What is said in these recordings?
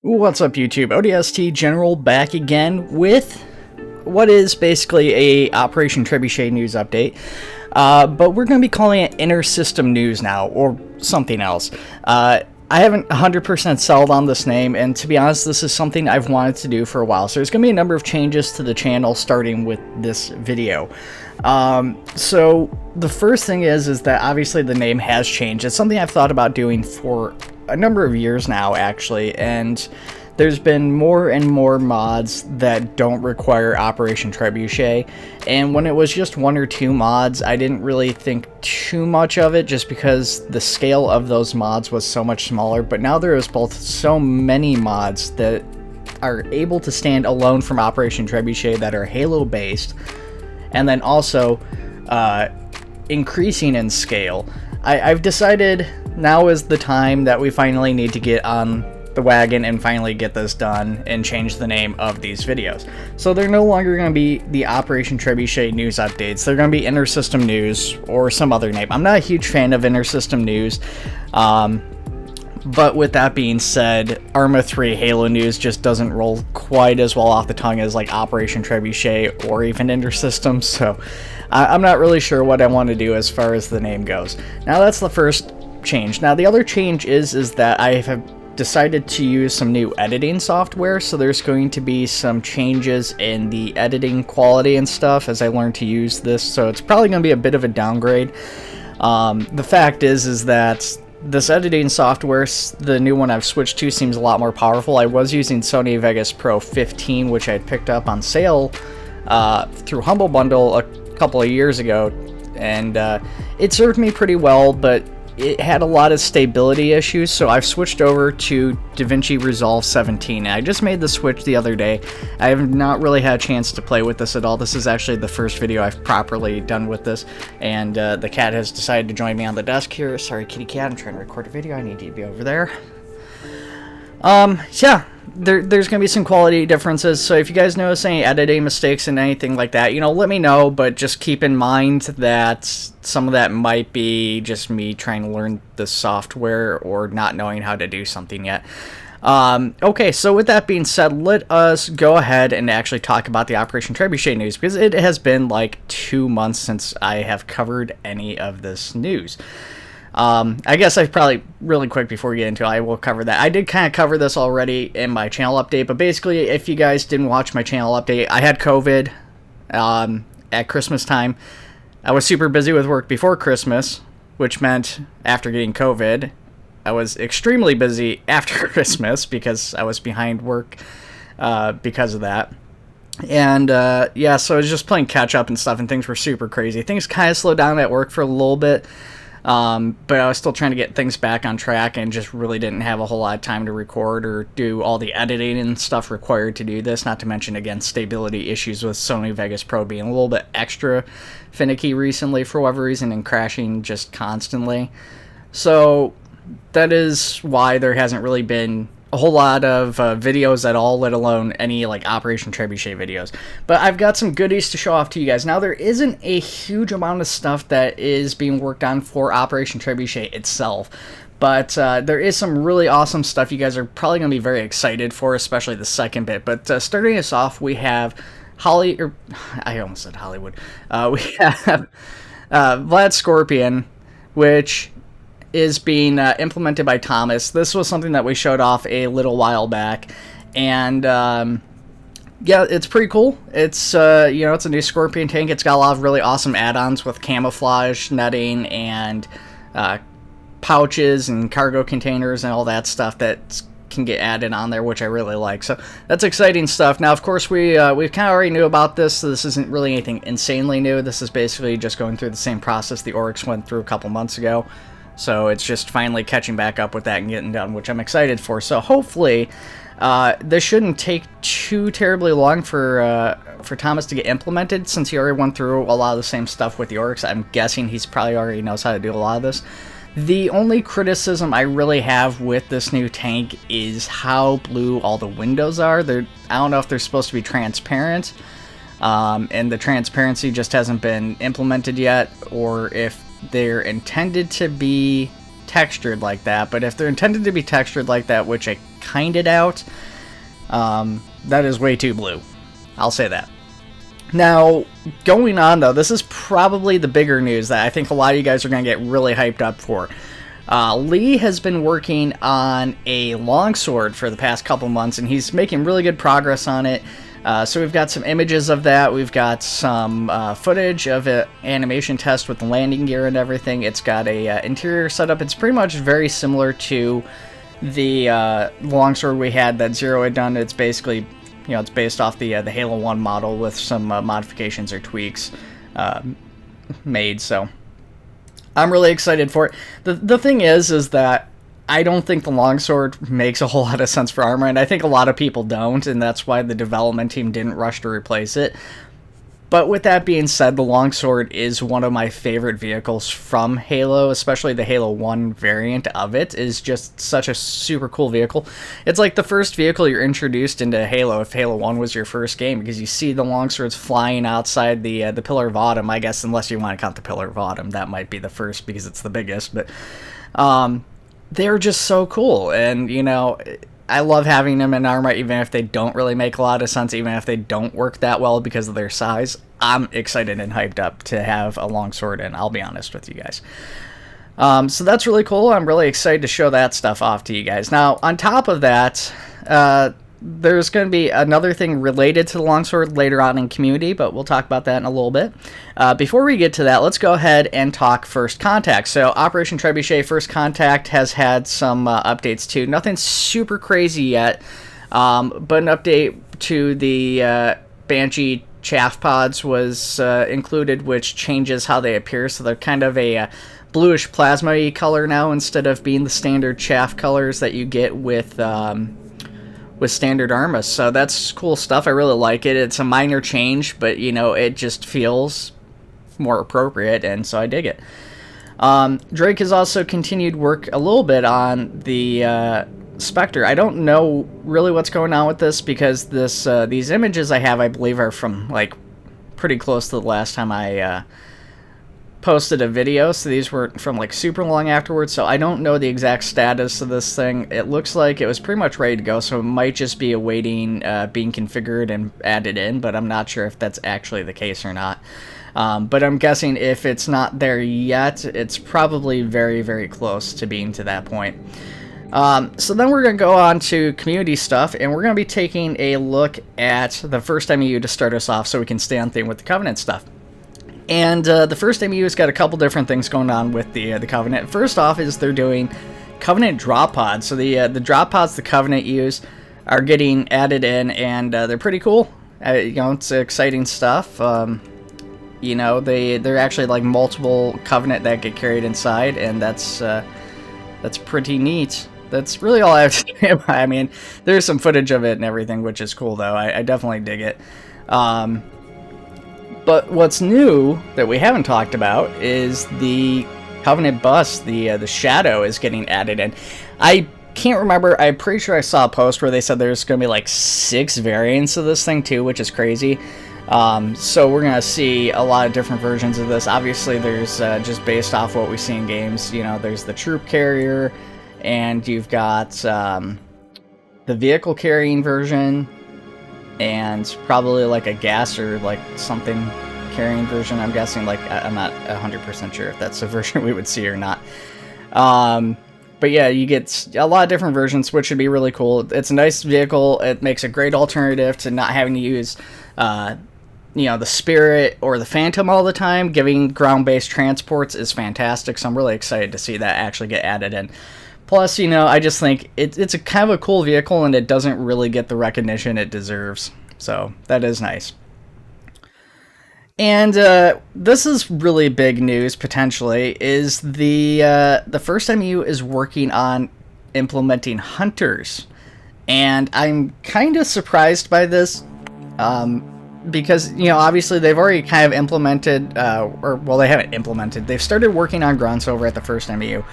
What's up, YouTube? ODST General back again with what is basically a Operation Trebuchet news update, but we're going to be calling it Intersystem news now, or something else. I haven't 100% settled on this name, and to be honest, this is something I've wanted to do for a while, so there's going to be a number of changes to the channel starting with this video. So the first thing is that obviously the name has changed. It's something I've thought about doing for a number of years now, actually, and there's been more and more mods that don't require Operation Trebuchet, and when it was just one or two mods, I didn't really think too much of it just because the scale of those mods was so much smaller. But now there is both so many mods that are able to stand alone from Operation Trebuchet that are Halo based, and then also increasing in scale. I've decided now is the time that we finally need to get on the wagon and finally get this done and change the name of these videos. So they're no longer going to be the Operation Trebuchet news updates. They're going to be Intersystem news or some other name. I'm not a huge fan of Intersystem news, but with that being said, Arma 3 Halo news just doesn't roll quite as well off the tongue as like Operation Trebuchet or even Intersystem, so I'm not really sure what I want to do as far as the name goes. Now that's the first change. Now the other change is that I have decided to use some new editing software, so there's going to be some changes in the editing quality and stuff as I learn to use this, so it's probably going to be a bit of a downgrade. The fact is that this editing software, the new one I've switched to, seems a lot more powerful. I was using Sony Vegas Pro 15, which I had picked up on sale through Humble Bundle a couple of years ago, and it served me pretty well, but it had a lot of stability issues, so I've switched over to DaVinci Resolve 17. I just made the switch the other day. I have not really had a chance to play with this at all. This is actually the first video I've properly done with this, and the cat has decided to join me on the desk here. Sorry, kitty cat, I'm trying to record a video. I need you to be over there. Yeah, there's going to be some quality differences, so if you guys notice any editing mistakes and anything like that, let me know, but just keep in mind that some of that might be just me trying to learn the software or not knowing how to do something yet. Okay, so with that being said, let us go ahead and actually talk about the Operation Trebuchet news, because it has been like 2 months since I have covered any of this news. I guess I probably, really quick before we get into it, I will cover that. I did kind of cover this already in my channel update, but basically, if you guys didn't watch my channel update, I had COVID at Christmas time. I was super busy with work before Christmas, which meant after getting COVID, I was extremely busy after Christmas because I was behind work because of that. And yeah, so I was just playing catch up and stuff, and things were super crazy. Things kind of slowed down at work for a little bit. But I was still trying to get things back on track and just really didn't have a whole lot of time to record or do all the editing and stuff required to do this, not to mention, again, stability issues with Sony Vegas Pro being a little bit extra finicky recently for whatever reason and crashing just constantly. So that is why there hasn't really been a whole lot of videos at all, let alone any like Operation Trebuchet videos. But I've got some goodies to show off to you guys. Now, there isn't a huge amount of stuff that is being worked on for Operation Trebuchet itself, but there is some really awesome stuff you guys are probably going to be very excited for, especially the second bit. But starting us off, we have I almost said Hollywood. We have Vlad Scorpion, which is being implemented by Thomas. This was something that we showed off a little while back, and yeah, it's pretty cool. It's it's a new Scorpion tank. It's got a lot of really awesome add-ons with camouflage, netting, and pouches and cargo containers and all that stuff that can get added on there, which I really like. So that's exciting stuff. Now, of course, we kind of already knew about this, so this isn't really anything insanely new. This is basically just going through the same process the Oryx went through a couple months ago. So it's just finally catching back up with that and getting done, which I'm excited for. So hopefully, this shouldn't take too terribly long for Thomas to get implemented, since he already went through a lot of the same stuff with the Oryx. I'm guessing he's probably already knows how to do a lot of this. The only criticism I really have with this new tank is how blue all the windows are. I don't know if they're supposed to be transparent, and the transparency just hasn't been implemented yet, or if they're intended to be textured like that. But if they're intended to be textured like that, which I kind of doubt. That is way too blue. I'll say that. Now, going on though, this is probably the bigger news that I think a lot of you guys are going to get really hyped up for. Lee has been working on a longsword for the past couple months, and he's making really good progress on it. So we've got some images of that. We've got some footage of an animation test with the landing gear and everything. It's got a interior setup. It's pretty much very similar to the longsword we had that Zero had done. It's basically, it's based off the Halo 1 model with some modifications or tweaks made. So I'm really excited for it. The thing is that I don't think the longsword makes a whole lot of sense for armor, and I think a lot of people don't, and that's why the development team didn't rush to replace it. But with that being said, the longsword is one of my favorite vehicles from Halo, especially the Halo 1 variant of it is just such a super cool vehicle. It's like the first vehicle you're introduced into Halo if Halo 1 was your first game, because you see the longswords flying outside the Pillar of Autumn, I guess, unless you want to count the Pillar of Autumn. That might be the first because it's the biggest, but they're just so cool, and I love having them in armor, even if they don't really make a lot of sense, even if they don't work that well because of their size. I'm excited and hyped up to have a longsword, and I'll be honest with you guys. So that's really cool. I'm really excited to show that stuff off to you guys. Now, on top of that, there's going to be another thing related to the longsword later on in community, but we'll talk about that in a little bit. Before we get to that, let's go ahead and talk First Contact. So Operation Trebuchet First Contact has had some updates too. Nothing super crazy yet, but an update to the Banshee chaff pods was included, which changes how they appear. So they're kind of a bluish plasma-y color now instead of being the standard chaff colors that you get with standard armor. So that's cool stuff. I really like it. It's a minor change, but it just feels more appropriate, and so I dig it. Drake has also continued work a little bit on the Spectre. I don't know really what's going on with this because these images I have, I believe, are from pretty close to the last time I posted a video, so these were from super long afterwards, so I don't know the exact status of this thing. It looks like it was pretty much ready to go, so it might just be awaiting being configured and added in, but I'm not sure if that's actually the case or not. But I'm guessing if it's not there yet, it's probably very, very close to being to that point. So then we're going to go on to community stuff, and we're going to be taking a look at the first MU to start us off so we can stay on theme with the Covenant stuff. And the first MU has got a couple different things going on with the Covenant. First off is they're doing Covenant drop pods. So the drop pods the Covenant use are getting added in, and they're pretty cool. It's exciting stuff. They're actually multiple Covenant that get carried inside, and that's pretty neat. That's really all I have to say about it. I mean, there's some footage of it and everything, which is cool, though. I definitely dig it. But what's new that we haven't talked about is the Covenant bust. The Shadow is getting added in. I can't remember. I'm pretty sure I saw a post where they said there's going to be 6 variants of this thing, too, which is crazy. So we're going to see a lot of different versions of this. Obviously, there's just based off what we see in games, there's the troop carrier, and you've got the vehicle carrying version, and probably a gas or something carrying version. I'm guessing, I'm not 100% sure if that's the version we would see or not. But yeah, you get a lot of different versions, which should be really cool. It's a nice vehicle. It makes a great alternative to not having to use the Spirit or the Phantom all the time. Giving ground-based transports is fantastic, so I'm really excited to see that actually get added in. Plus, I just think it's a kind of a cool vehicle, and it doesn't really get the recognition it deserves. So that is nice. And this is really big news, potentially, is the first MU is working on implementing hunters. And I'm kind of surprised by this, because, obviously they've already kind of implemented, they haven't implemented. They've started working on grunts over at the first MU.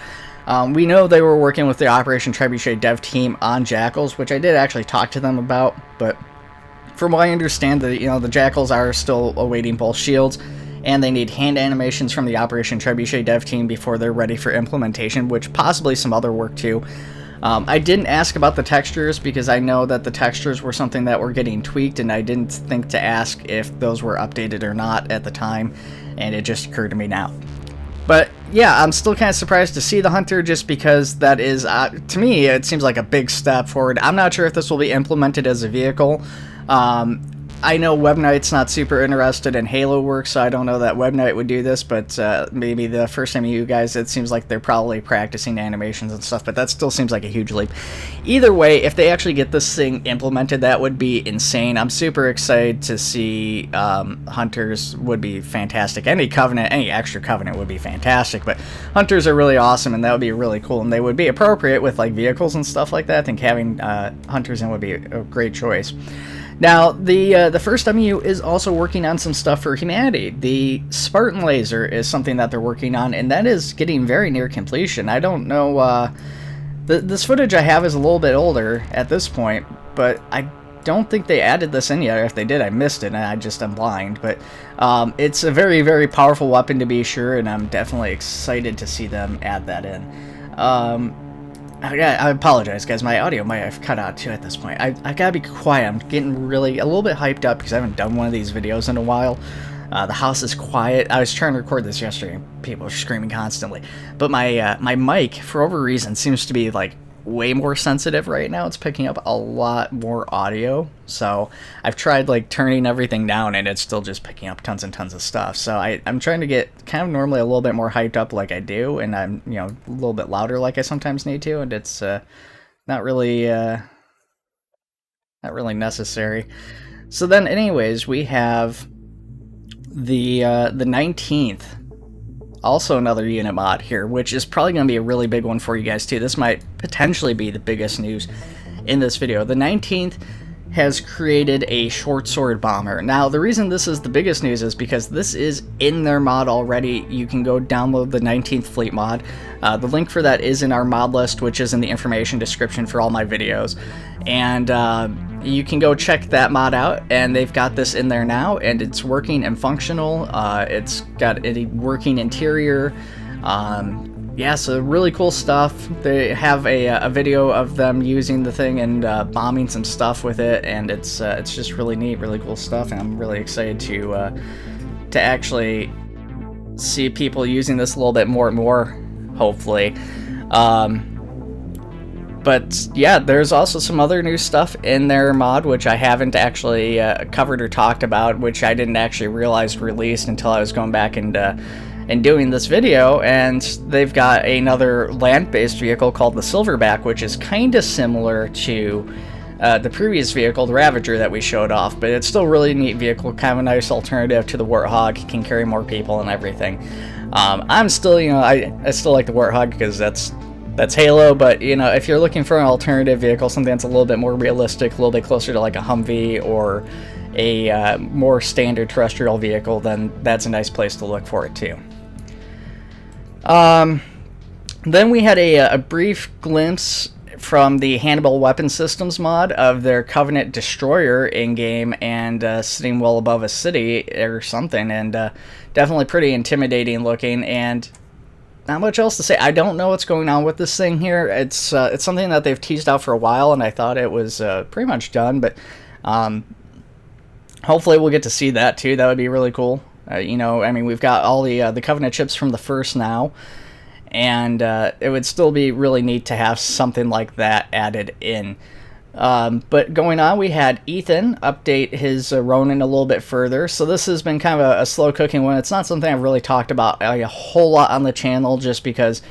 We know they were working with the Operation Trebuchet dev team on Jackals, which I did actually talk to them about, but from what I understand, the Jackals are still awaiting both shields, and they need hand animations from the Operation Trebuchet dev team before they're ready for implementation, which possibly some other work too. I didn't ask about the textures because I know that the textures were something that were getting tweaked, and I didn't think to ask if those were updated or not at the time, and it just occurred to me now. But yeah, I'm still kind of surprised to see the Hunter, just because that is, to me, it seems like a big step forward. I'm not sure if this will be implemented as a vehicle. I know Webknight's not super interested in Halo work, so I don't know that Webknight would do this, but maybe the first time you guys, it seems like they're probably practicing animations and stuff, but that still seems like a huge leap. Either way, if they actually get this thing implemented, that would be insane. I'm super excited to see Hunters would be fantastic. Any Covenant, any extra Covenant would be fantastic, but Hunters are really awesome, and that would be really cool, and they would be appropriate with like vehicles and stuff like that. I think having Hunters in would be a great choice. Now, the first MU is also working on some stuff for humanity. The Spartan laser is something that they're working on, and that is getting very near completion. I don't know, this footage I have is a little bit older at this point, but I don't think they added this in yet. If they did, I missed it, and I'm blind. But it's a very, very powerful weapon to be sure, and I'm definitely excited to see them add that in. I apologize, guys. My audio might have cut out, too, at this point. I gotta be quiet. I'm getting really a little bit hyped up because I haven't done one of these videos in a while. The house is quiet. I was trying to record this yesterday, and people were screaming constantly. But my mic, for whatever reason, seems to be, like, way more sensitive right now. It's picking up a lot more audio. So I've tried, like, turning everything down, and it's still just picking up tons and tons of stuff. So I'm trying to get kind of normally a little bit more hyped up like I do, and I'm, you know, a little bit louder like I sometimes need to, and it's not really necessary. So then anyways, we have the 19th, also another unit mod here, which is probably going to be a really big one for you guys too. This might potentially be the biggest news in this video. The 19th has created a Shortsword bomber. Now, the reason this is the biggest news is because this is in their mod already. You can go download the 19th Fleet mod. The link for that is in our mod list, which is in the information description for all my videos. And you can go check that mod out, and they've got this in there now, and it's working and functional. It's got a working interior. Yeah, so really cool stuff. They have a video of them using the thing and bombing some stuff with it, and it's just really neat, really cool stuff, and I'm really excited to actually see people using this a little bit more and more, hopefully. But yeah, there's also some other new stuff in their mod, which I haven't actually covered or talked about, which I didn't actually realize released until I was going back and doing this video. And they've got another land-based vehicle called the Silverback, which is kind of similar to the previous vehicle, the Ravager, that we showed off, but it's still a really neat vehicle, kind of a nice alternative to the Warthog. Can carry more people and everything. I'm still, you know, I still like the Warthog because that's Halo, but, you know, if you're looking for an alternative vehicle, something that's a little bit more realistic, a little bit closer to like a Humvee or a more standard terrestrial vehicle, then that's a nice place to look for it too. Then we had a brief glimpse from the Hannibal Weapon Systems mod of their Covenant Destroyer in-game, and sitting well above a city or something, and definitely pretty intimidating looking, and not much else to say. I don't know what's going on with this thing here. It's something that they've teased out for a while, and I thought it was pretty much done, but hopefully we'll get to see that too. That would be really cool. You know, I mean, we've got all the Covenant chips from the first now, and it would still be really neat to have something like that added in. But going on, we had Ethan update his Ronin a little bit further. So this has been kind of a slow cooking one. It's not something I've really talked about a whole lot on the channel, just because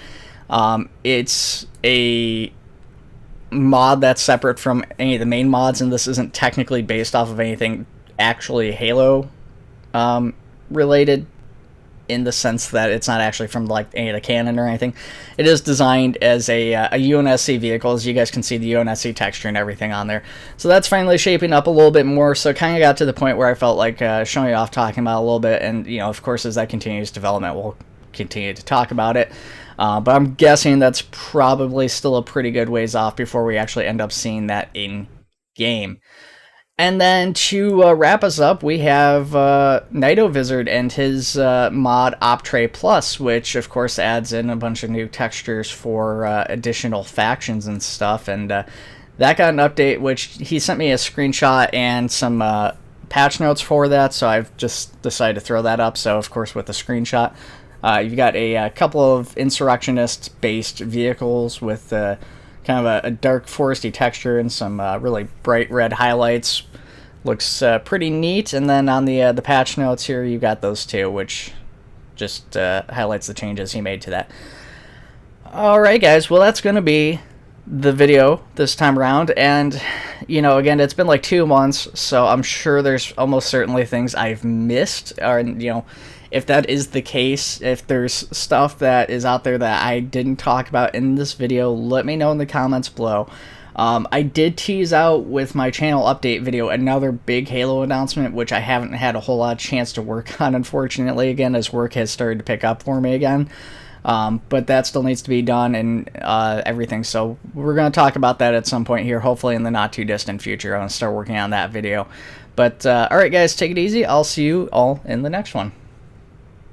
it's a mod that's separate from any of the main mods, and this isn't technically based off of anything actually Halo related, in the sense that it's not actually from like any of the canon or anything. It is designed as a UNSC vehicle. As you guys can see, the UNSC texture and everything on there. So that's finally shaping up a little bit more. So it kind of got to the point where I felt like showing off, talking about it a little bit. And, you know, of course, as that continues development, we'll continue to talk about it. But I'm guessing that's probably still a pretty good ways off before we actually end up seeing that in game. And then to wrap us up, we have Nightovizard and his mod Optre Plus, which of course adds in a bunch of new textures for additional factions and stuff. And that got an update, which he sent me a screenshot and some patch notes for that, so I've just decided to throw that up. So of course with the screenshot, you've got a couple of insurrectionist-based vehicles with kind of a dark foresty texture and some really bright red highlights. Looks pretty neat. And then on the patch notes here, you got those two, which just highlights the changes he made to that. Alright guys, well that's going to be the video this time around. And, you know, again, it's been like 2 months, so I'm sure there's almost certainly things I've missed. Or, you know, if that is the case, if there's stuff that is out there that I didn't talk about in this video, let me know in the comments below. I did tease out with my channel update video another big Halo announcement, which I haven't had a whole lot of chance to work on, unfortunately, again, as work has started to pick up for me again. But that still needs to be done and everything, so we're going to talk about that at some point here, hopefully in the not too distant future. I'm going to start working on that video. But alright guys, take it easy. I'll see you all in the next one.